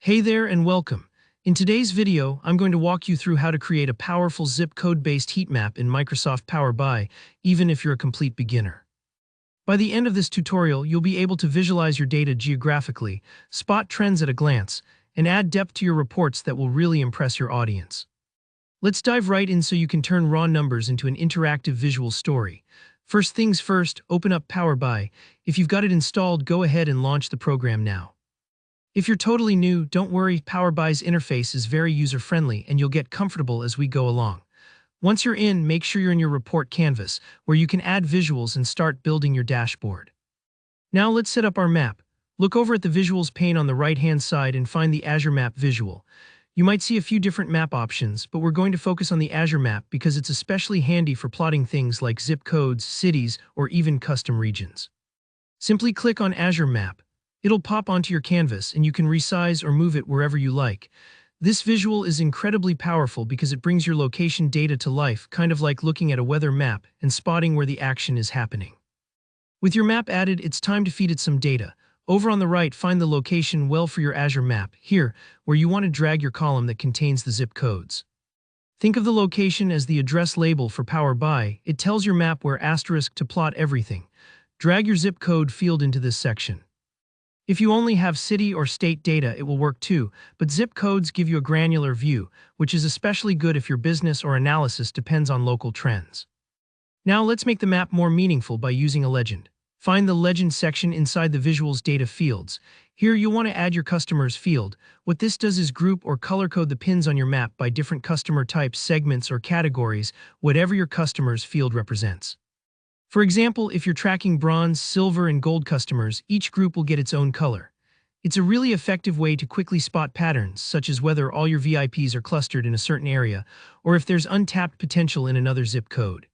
Hey there and welcome. In today's video, I'm going to walk you through how to create a powerful zip code-based heat map in Microsoft Power BI, even if you're a complete beginner. By the end of this tutorial, you'll be able to visualize your data geographically, spot trends at a glance, and add depth to your reports that will really impress your audience. Let's dive right in so you can turn raw numbers into an interactive visual story. First things first, open up Power BI. If you've got it installed, go ahead and launch the program now. If you're totally new, don't worry, Power BI's interface is very user-friendly and you'll get comfortable as we go along. Once you're in, make sure you're in your report canvas, where you can add visuals and start building your dashboard. Now let's set up our map. Look over at the Visuals pane on the right-hand side and find the Azure Map visual. You might see a few different map options, but we're going to focus on the Azure Map because it's especially handy for plotting things like zip codes, cities, or even custom regions. Simply click on Azure Map. It'll pop onto your canvas and you can resize or move it wherever you like. This visual is incredibly powerful because it brings your location data to life, kind of like looking at a weather map and spotting where the action is happening. With your map added, it's time to feed it some data. Over on the right, find the location well for your Azure Map, here, where you want to drag your column that contains the zip codes. Think of the location as the address label for Power BI. It tells your map where asterisk to plot everything. Drag your zip code field into this section. If you only have city or state data, it will work too, but zip codes give you a granular view, which is especially good if your business or analysis depends on local trends. Now let's make the map more meaningful by using a legend. Find the legend section inside the Visuals data fields. Here you'll want to add your customers field. What this does is group or color code the pins on your map by different customer types, segments, or categories, whatever your customers field represents. For example, if you're tracking bronze, silver, and gold customers, each group will get its own color. It's a really effective way to quickly spot patterns, such as whether all your VIPs are clustered in a certain area, or if there's untapped potential in another zip code.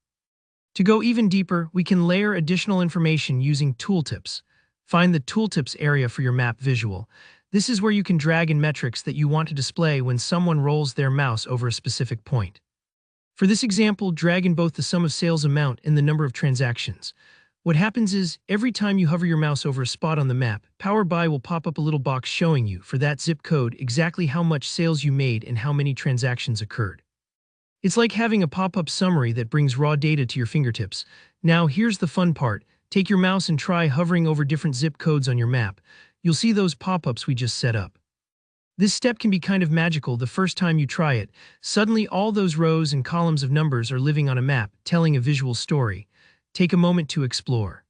To go even deeper, we can layer additional information using tooltips. Find the tooltips area for your map visual. This is where you can drag in metrics that you want to display when someone rolls their mouse over a specific point. For this example, drag in both the sum of sales amount and the number of transactions. What happens is, every time you hover your mouse over a spot on the map, Power BI will pop up a little box showing you, for that zip code, exactly how much sales you made and how many transactions occurred. It's like having a pop-up summary that brings raw data to your fingertips. Now, here's the fun part. Take your mouse and try hovering over different zip codes on your map. You'll see those pop-ups we just set up. This step can be kind of magical the first time you try it. Suddenly, all those rows and columns of numbers are living on a map, telling a visual story. Take a moment to explore.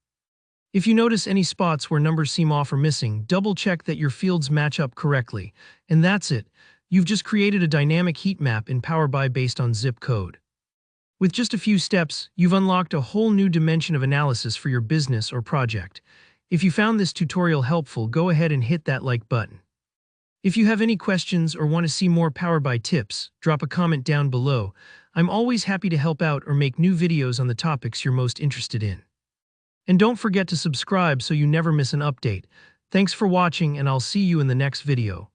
If you notice any spots where numbers seem off or missing, double-check that your fields match up correctly. And that's it. You've just created a dynamic heat map in Power BI based on zip code. With just a few steps, you've unlocked a whole new dimension of analysis for your business or project. If you found this tutorial helpful, go ahead and hit that like button. If you have any questions or want to see more Power BI tips, drop a comment down below. I'm always happy to help out or make new videos on the topics you're most interested in. And don't forget to subscribe so you never miss an update. Thanks for watching, and I'll see you in the next video.